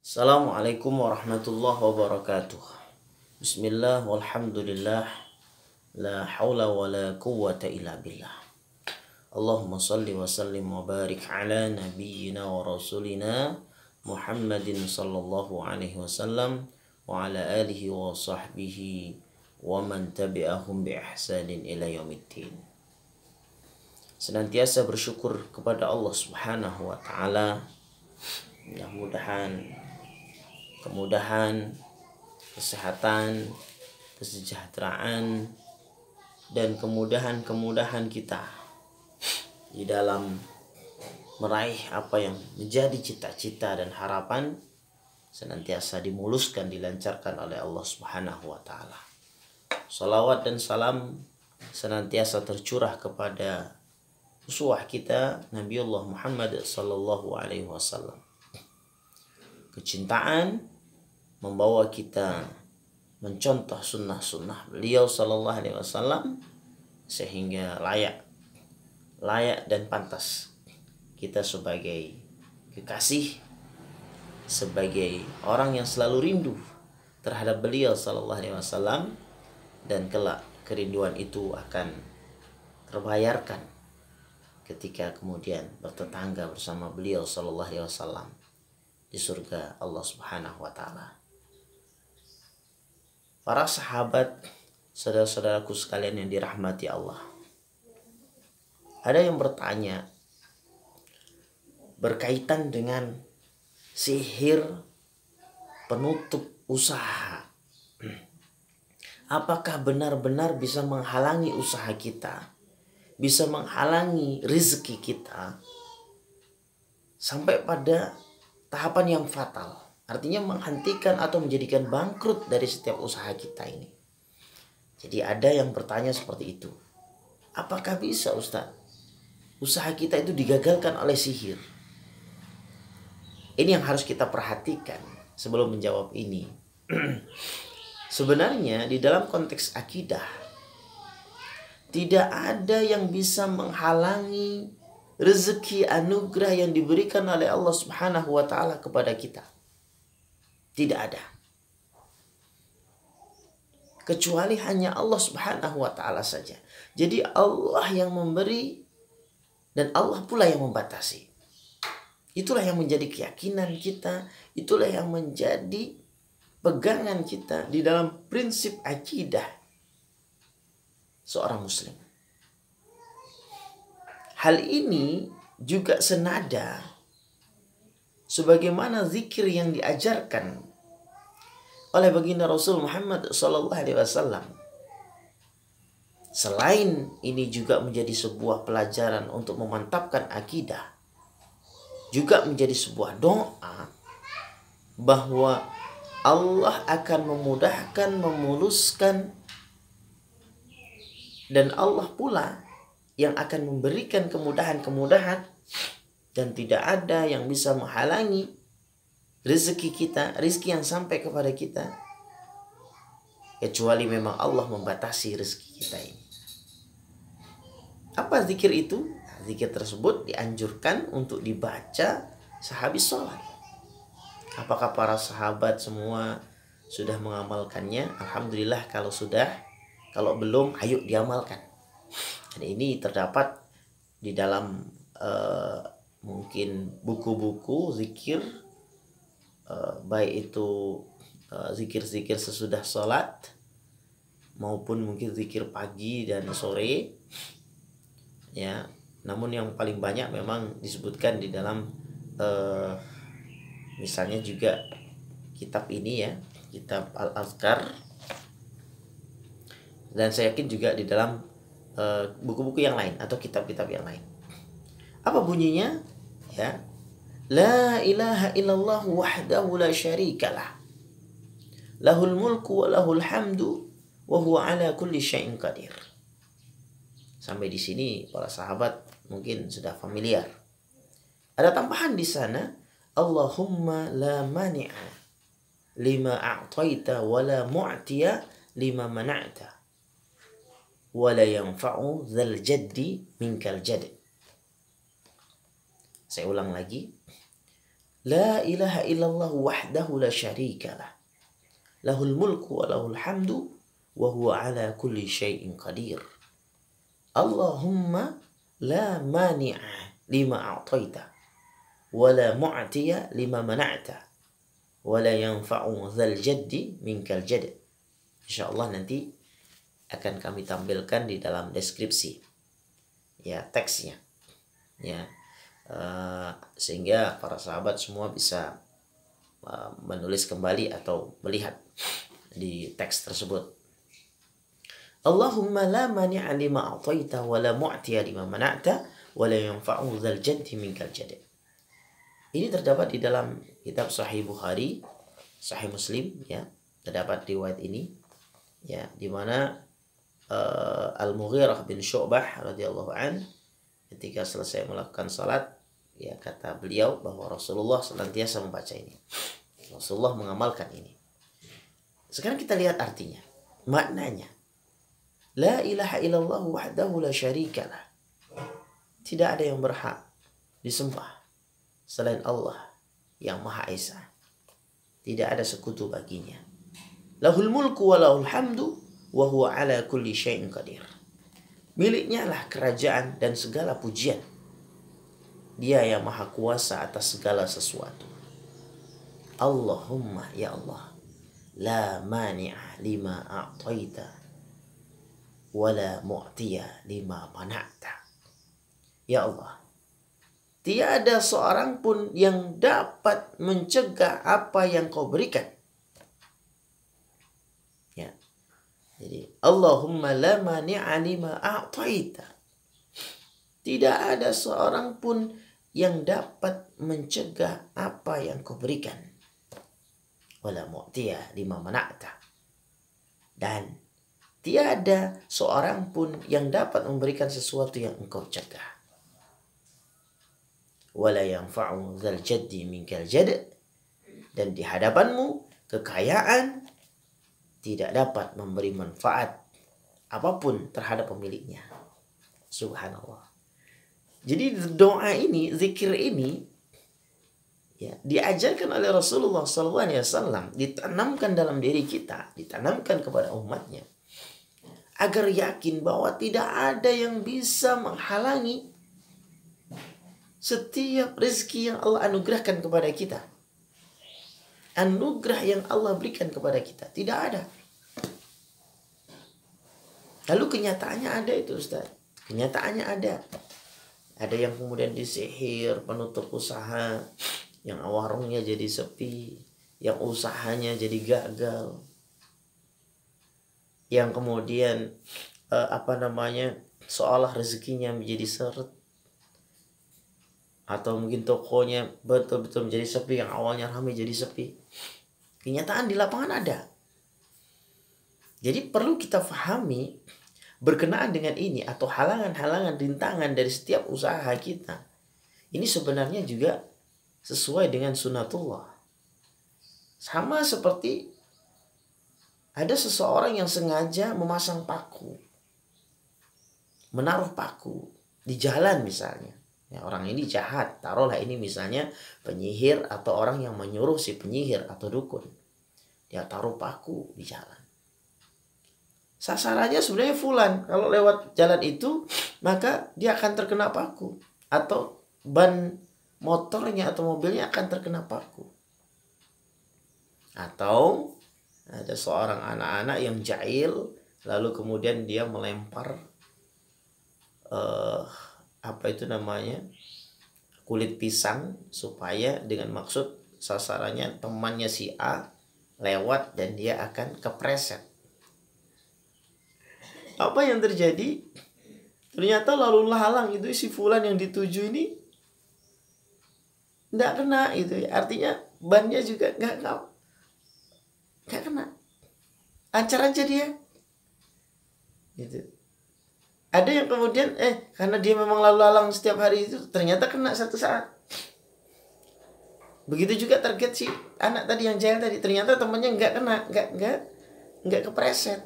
Assalamualaikum warahmatullahi wabarakatuh. Bismillah walhamdulillah. La hawla wa la quwwata illa billah. Allahumma salli wa sallim wa barik ala nabiyyina wa rasulina Muhammadin sallallahu alaihi wasallam wa ala alihi wa sahbihi wa man tabi'ahum bi ihsanin ila yaumiddin. Senantiasa bersyukur kepada Allah Subhanahu wa taala. Mudah-mudahan kemudahan, kesehatan, kesejahteraan, dan kemudahan-kemudahan kita di dalam meraih apa yang menjadi cita-cita dan harapan senantiasa dimuluskan, dilancarkan oleh Allah Subhanahu wa taala. Salawat dan salam senantiasa tercurah kepada uswah kita Nabiullah Muhammad sallallahu alaihi wasallam. Kecintaan membawa kita mencontoh sunnah-sunnah beliau sallallahu alaihi wasallam sehingga layak dan pantas kita sebagai kekasih, sebagai orang yang selalu rindu terhadap beliau sallallahu alaihi wasallam, dan kelak kerinduan itu akan terbayarkan ketika kemudian bertetangga bersama beliau sallallahu alaihi wasallam di surga Allah Subhanahu wa taala. Para sahabat, saudara-saudaraku sekalian yang dirahmati Allah. Ada yang bertanya berkaitan dengan sihir penutup usaha. Apakah benar-benar bisa menghalangi usaha kita? Bisa menghalangi rezeki kita sampai pada tahapan yang fatal, artinya menghentikan atau menjadikan bangkrut dari setiap usaha kita ini. Jadi ada yang bertanya seperti itu. Apakah bisa, Ustaz? Usaha kita itu digagalkan oleh sihir. Ini yang harus kita perhatikan sebelum menjawab ini. Sebenarnya di dalam konteks akidah tidak ada yang bisa menghalangi rezeki anugerah yang diberikan oleh Allah Subhanahu wa taala kepada kita. Tidak ada. Kecuali hanya Allah Subhanahu wa taala saja. Jadi Allah yang memberi dan Allah pula yang membatasi. Itulah yang menjadi keyakinan kita, itulah yang menjadi pegangan kita di dalam prinsip akidah seorang muslim. Hal ini juga senada sebagaimana zikir yang diajarkan oleh baginda Rasul Muhammad sallallahu alaihi wasallam. Selain ini juga menjadi sebuah pelajaran untuk memantapkan akidah, juga menjadi sebuah doa bahwa Allah akan memudahkan, memuluskan, dan Allah pula yang akan memberikan kemudahan-kemudahan, dan tidak ada yang bisa menghalangi rezeki kita, rezeki yang sampai kepada kita, kecuali memang Allah membatasi rezeki kita ini. Apa zikir itu? Zikir tersebut dianjurkan untuk dibaca sehabis sholat. Apakah para sahabat semua sudah mengamalkannya? Alhamdulillah kalau sudah. Kalau belum, ayo diamalkan. Dan ini terdapat di dalam mungkin buku-buku zikir, baik itu zikir-zikir sesudah sholat maupun mungkin zikir pagi dan sore, ya. Namun yang paling banyak memang disebutkan di dalam misalnya juga kitab ini, ya, kitab Al-Azkar, dan saya yakin juga di dalam buku-buku yang lain atau kitab-kitab yang lain. Apa bunyinya? Ya, la ilaha illallah wahdahu la syarikalah, lahul mulku wa lahul hamdu wa huwa ala kulli syai'in qadir. Sampai di sini para sahabat mungkin sudah familiar. Ada tambahan di sana, Allahumma la mani'a lima a'taita wa la mu'tiya lima mana'ta wala yanfa'u dzal jaddi minkal jadd. Saya ulang lagi. La ilaha illallah wahdahu la syarikalah. Lahul mulku wa lahul hamdu wa huwa ala kulli syai'in qadir. Allahumma la mani'a lima a'taita wa la mu'tiya lima mana'ta wa la yanfa'u dzal jaddi minkal jadd. Insyaallah nanti akan kami tampilkan di dalam deskripsi ya teksnya ya, sehingga para sahabat semua bisa menulis kembali atau melihat di teks tersebut. Allahumma la mani'a lima a'taita wa la mu'tiya lima mana'ta wa la yanfa'u dzal jaddi minkal jadd. Ini terdapat di dalam kitab Sahih Bukhari, Sahih Muslim ya, terdapat riwayat ini ya, di mana Al-Mughirah bin Syu'bah radhiyallahu an ketika selesai melakukan salat ya, kata beliau bahwa Rasulullah senantiasa membaca ini. Rasulullah mengamalkan ini. Sekarang kita lihat artinya, maknanya. La ilaha illallah wahdahu la syarikalah. Tidak ada yang berhak disembah selain Allah yang Maha Esa. Tidak ada sekutu baginya. Lahul mulku wa lahul hamdu wa huwa ala kulli syai'in qadir. Miliknya lah kerajaan dan segala pujian. Dia yang maha kuasa atas segala sesuatu. Allahumma ya Allah, la mani'a lima a'taita wa la mu'tiya lima mana'ta. Ya Allah, tiada seorang pun yang dapat mencegah apa yang kau berikan. Ya. Jadi Allahumma la mani'a lima a'taita. Tidak ada seorang pun yang dapat mencegah apa yang kau berikan. Wala mu'tiya lima mana'ta. Dan tiada seorang pun yang dapat memberikan sesuatu yang engkau cegah. Wala yanfa'u dzal jaddi minkal jadd. Dan di hadapanmu kekayaan tidak dapat memberi manfaat apapun terhadap pemiliknya. Subhanallah. Jadi doa ini, zikir ini ya, diajarkan oleh Rasulullah SAW, ditanamkan dalam diri kita, ditanamkan kepada umatnya, agar yakin bahwa tidak ada yang bisa menghalangi setiap rezeki yang Allah anugerahkan kepada kita. Anugerah yang Allah berikan kepada kita tidak ada. Lalu kenyataannya ada itu, Ustaz. Kenyataannya ada. Ada yang kemudian disihir, penutup usaha, yang warungnya jadi sepi, yang usahanya jadi gagal, yang kemudian seolah rezekinya menjadi seret, atau mungkin tokonya betul-betul menjadi sepi, yang awalnya ramai jadi sepi. Kenyataan di lapangan ada. Jadi perlu kita fahami berkenaan dengan ini, atau halangan-halangan, rintangan dari setiap usaha kita. Ini sebenarnya juga sesuai dengan sunatullah. Sama seperti ada seseorang yang sengaja memasang paku, menaruh paku di jalan misalnya. Ya, orang ini jahat, taruhlah ini misalnya penyihir atau orang yang menyuruh si penyihir atau dukun. Dia taruh paku di jalan. Sasarannya sebenarnya fulan. Kalau lewat jalan itu, maka dia akan terkena paku. Atau ban motornya atau mobilnya akan terkena paku. Atau ada seorang anak-anak yang jahil, lalu kemudian dia melempar kulit pisang, supaya dengan maksud sasarannya temannya si A lewat dan dia akan kepreset. Apa yang terjadi? Ternyata lalu lalang itu si fulan yang dituju ini nggak kena itu. Artinya bannya juga nggak kena. Lancar aja dia. Gitu. Ada yang kemudian karena dia memang lalu lalang setiap hari itu, ternyata kena satu saat. Begitu juga target si anak tadi yang jahil tadi, ternyata temannya nggak kena, nggak kepreset.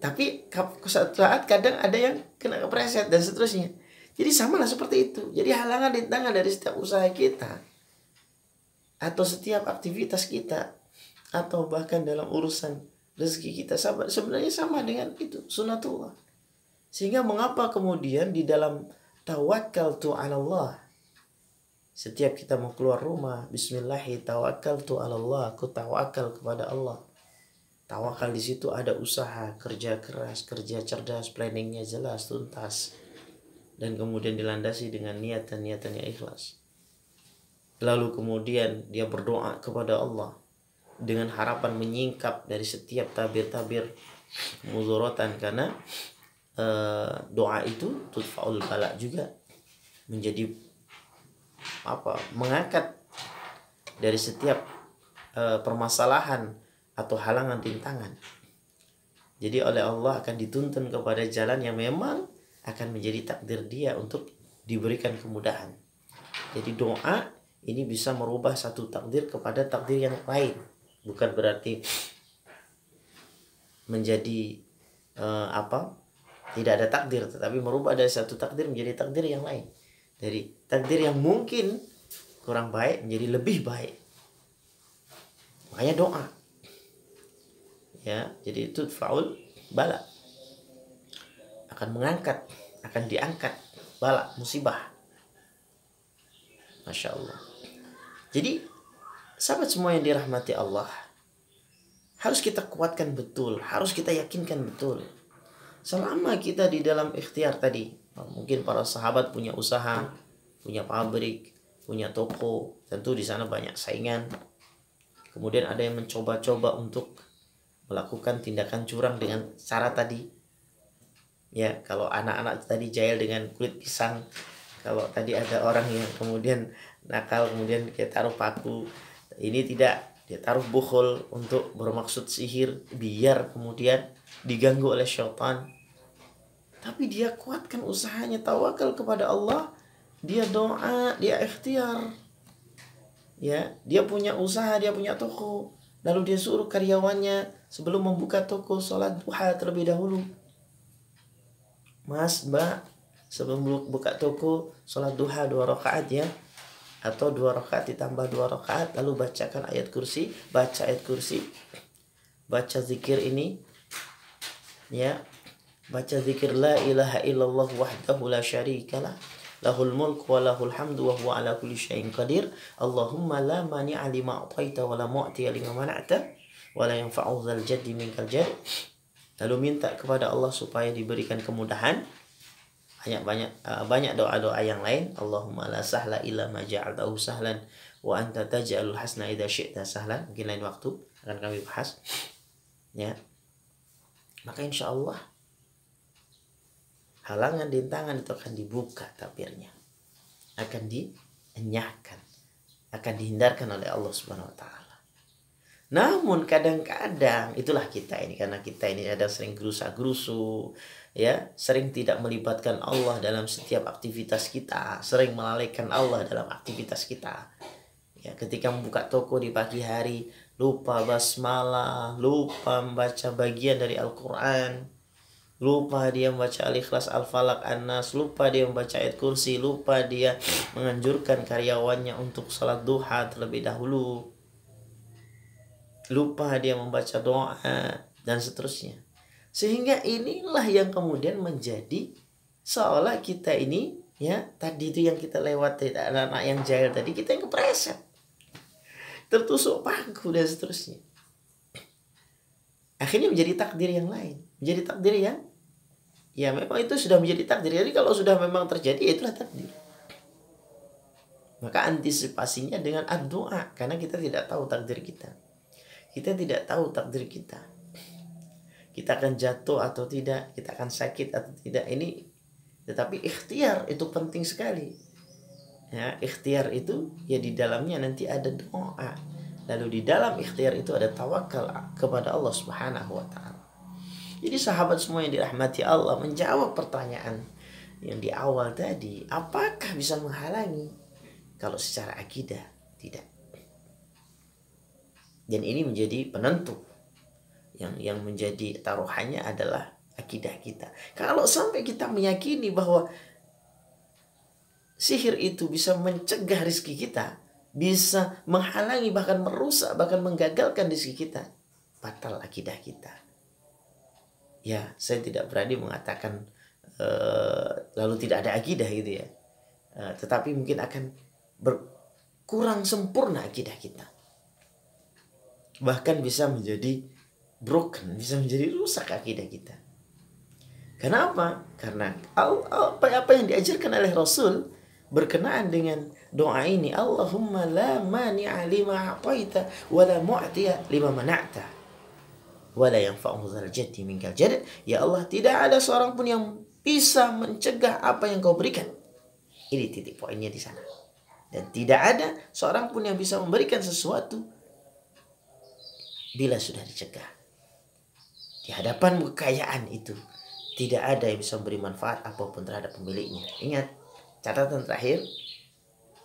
Tapi suatu saat kadang ada yang kena kepreset dan seterusnya. Jadi sama lah seperti itu. Jadi halangan rintangan dari setiap usaha kita atau setiap aktivitas kita atau bahkan dalam urusan rezeki kita sebenarnya sama dengan itu sunatullah. Sehingga mengapa kemudian di dalam tawakkaltu 'ala Allah, setiap kita mau keluar rumah, bismillahi tawakkaltu 'ala Allah, aku tawakal kepada Allah. Tawakal di situ ada usaha, kerja keras, kerja cerdas, planningnya jelas, tuntas. Dan kemudian dilandasi dengan niatan-niatan yang ikhlas. Lalu kemudian dia berdoa kepada Allah dengan harapan menyingkap dari setiap tabir-tabir mudharatan, karena doa itu tudfaul bala juga, menjadi mengangkat dari setiap permasalahan atau halangan rintangan. Jadi oleh Allah akan dituntun kepada jalan yang memang akan menjadi takdir dia untuk diberikan kemudahan. Jadi doa ini bisa merubah satu takdir kepada takdir yang lain. Bukan berarti menjadi tidak ada takdir, tetapi merubah dari satu takdir menjadi takdir yang lain. Dari takdir yang mungkin kurang baik menjadi lebih baik. Makanya doa. Ya, jadi itu faul bala. Akan mengangkat, akan diangkat bala, musibah. Masya Allah. Jadi sahabat semua yang dirahmati Allah, harus kita kuatkan betul, harus kita yakinkan betul. Selama kita di dalam ikhtiar tadi, mungkin para sahabat punya usaha, punya pabrik, punya toko, tentu di sana banyak saingan. Kemudian ada yang mencoba-coba untuk melakukan tindakan curang dengan cara tadi. Ya, kalau anak-anak tadi jahil dengan kulit pisang, kalau tadi ada orang yang kemudian nakal, kemudian dia taruh paku, ini tidak, dia taruh bukhul untuk bermaksud sihir biar kemudian diganggu oleh syaitan. Tapi dia kuatkan usahanya, tawakal kepada Allah, dia doa, dia ikhtiar. Ya, dia punya usaha, dia punya toko, lalu dia suruh karyawannya sebelum membuka toko sholat duha terlebih dahulu. Mas, Mbak, sebelum buka toko sholat duha 2 rakaat ya, atau 2 rakaat ditambah 2 rakaat, lalu bacakan ayat kursi, baca ayat kursi, baca zikir ini, ya, baca zikir la ilaha illallah wahdahu la syarikalah, lahul mulku wa lahul hamdu wa huwa ala kulli syai'in qadir, Allahumma la mani'a lima a'taita wa la mu'tiya lima mana'ta wa la yanfa'u dzal jaddi minkal jadd. Lalu minta kepada Allah supaya diberikan kemudahan. Banyak doa-doa yang lain. Allahumma la sahla illa ma ja'altahu sahlan wa anta taj'alul hasna idza syi'ta sahlan. Mungkin lain waktu akan kami bahas. Ya. Maka insya Allah halangan rintangan itu akan dibuka tabirnya, akan dienyahkan, akan dihindarkan oleh Allah Subhanahu wa taala. Namun kadang-kadang itulah kita ini, karena kita ini ada sering gerusa-gerusu, ya, sering tidak melibatkan Allah dalam setiap aktivitas kita, sering melalaikan Allah dalam aktivitas kita. Ya, ketika membuka toko di pagi hari, lupa basmalah, lupa membaca bagian dari Al-Quran, lupa dia membaca Al-Ikhlas, Al-Falaq, An-Nas, lupa dia membaca ayat kursi, lupa dia menganjurkan karyawannya untuk salat duha terlebih dahulu, lupa dia membaca doa, dan seterusnya. Sehingga inilah yang kemudian menjadi seolah kita ini, ya, tadi itu yang kita lewati, anak-anak yang jahil tadi, kita yang kepreset, tertusuk paku dan seterusnya. Akhirnya menjadi takdir yang lain, menjadi takdir yang, ya memang itu sudah menjadi takdir. Jadi kalau sudah memang terjadi, itulah takdir. Maka antisipasinya dengan doa, karena kita tidak tahu takdir kita. Kita tidak tahu takdir kita. Kita akan jatuh atau tidak, kita akan sakit atau tidak. Ini, tetapi ikhtiar itu penting sekali. Ya, ikhtiar itu ya di dalamnya nanti ada doa. Lalu di dalam ikhtiar itu ada tawakal kepada Allah Subhanahu wa taala. Jadi sahabat semua yang dirahmati Allah, menjawab pertanyaan yang di awal tadi, apakah bisa menghalangi? Kalau secara akidah tidak. Dan ini menjadi penentu. Yang menjadi taruhannya adalah akidah kita. Kalau sampai kita meyakini bahwa sihir itu bisa mencegah rezeki kita, bisa menghalangi, bahkan merusak, bahkan menggagalkan rezeki kita, batal akidah kita. Ya, saya tidak berani mengatakan lalu tidak ada akidah gitu ya. Tetapi mungkin akan kurang sempurna akidah kita. Bahkan bisa menjadi broken, bisa menjadi rusak akidah kita. Kenapa? Karena apa yang diajarkan oleh Rasul berkenaan dengan doa ini, Allahumma la mani'a lima a'taita wa la mu'tiya lima mana'ta wa la yanfa'u dzal jaddi minkal jadd. Ya Allah, tidak ada seorang pun yang bisa mencegah apa yang kau berikan. Ini titik poinnya di sana. Dan tidak ada seorang pun yang bisa memberikan sesuatu bila sudah dicegah. Di hadapan kekayaan itu, tidak ada yang bisa memberi manfaat apapun terhadap pemiliknya. Ingat, catatan terakhir,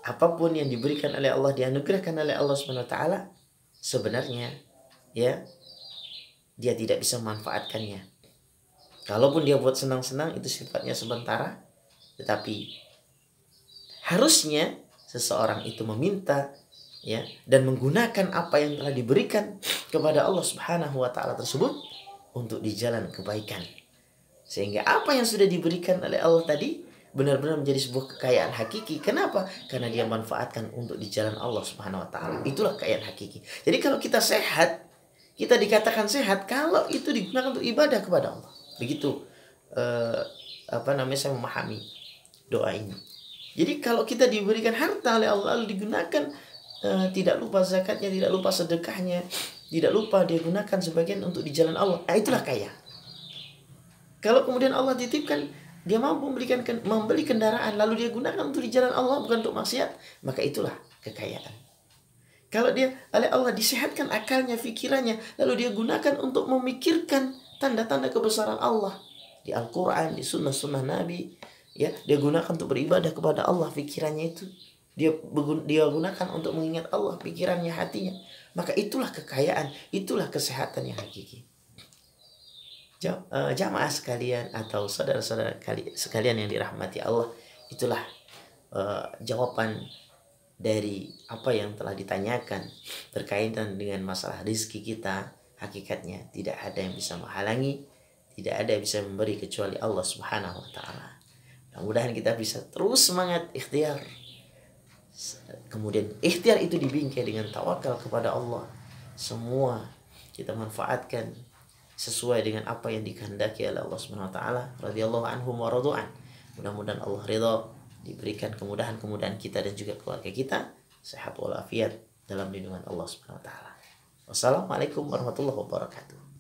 apapun yang diberikan oleh Allah, dianugerahkan oleh Allah SWT, sebenarnya ya dia tidak bisa memanfaatkannya. Kalaupun dia buat senang-senang, itu sifatnya sementara. Tetapi harusnya seseorang itu meminta ya dan menggunakan apa yang telah diberikan kepada Allah Subhanahu wa taala tersebut untuk di jalan kebaikan. Sehingga apa yang sudah diberikan oleh Allah tadi benar-benar menjadi sebuah kekayaan hakiki. Kenapa? Karena dia manfaatkan untuk di jalan Allah Subhanahu wa taala. Itulah kekayaan hakiki. Jadi kalau kita sehat, kita dikatakan sehat kalau itu digunakan untuk ibadah kepada Allah. Begitu saya memahami doa ini. Jadi kalau kita diberikan harta oleh Allah lalu digunakan, tidak lupa zakatnya, tidak lupa sedekahnya, tidak lupa dia gunakan sebagian untuk di jalan Allah, itulah kaya. Kalau kemudian Allah titipkan dia mampu membeli kendaraan lalu dia gunakan untuk di jalan Allah, bukan untuk maksiat, maka itulah kekayaan. Kalau dia oleh Allah disehatkan akalnya, fikirannya, lalu dia gunakan untuk memikirkan tanda-tanda kebesaran Allah di Al-Quran, di sunnah-sunnah Nabi, ya, dia gunakan untuk beribadah kepada Allah, pikirannya itu dia gunakan untuk mengingat Allah, pikirannya, hatinya, maka itulah kekayaan, itulah kesehatan yang hakiki. Jamaah sekalian atau saudara-saudara sekalian yang dirahmati Allah, itulah jawaban dari apa yang telah ditanyakan berkaitan dengan masalah rezeki kita. Hakikatnya tidak ada yang bisa menghalangi, tidak ada yang bisa memberi kecuali Allah Subhanahu wa taala. Mudah-mudahan kita bisa terus semangat ikhtiar. Kemudian ikhtiar itu dibingkai dengan tawakal kepada Allah. Semua kita manfaatkan sesuai dengan apa yang dikehendaki oleh Allah Subhanahu wa taala. Radhiyallahu anhum wa radu'an. Mudah-mudahan Allah ridha, diberikan kemudahan-kemudahan kita dan juga keluarga kita sehat walafiat dalam lindungan Allah Subhanahu wa taala. Wassalamualaikum warahmatullahi wabarakatuh.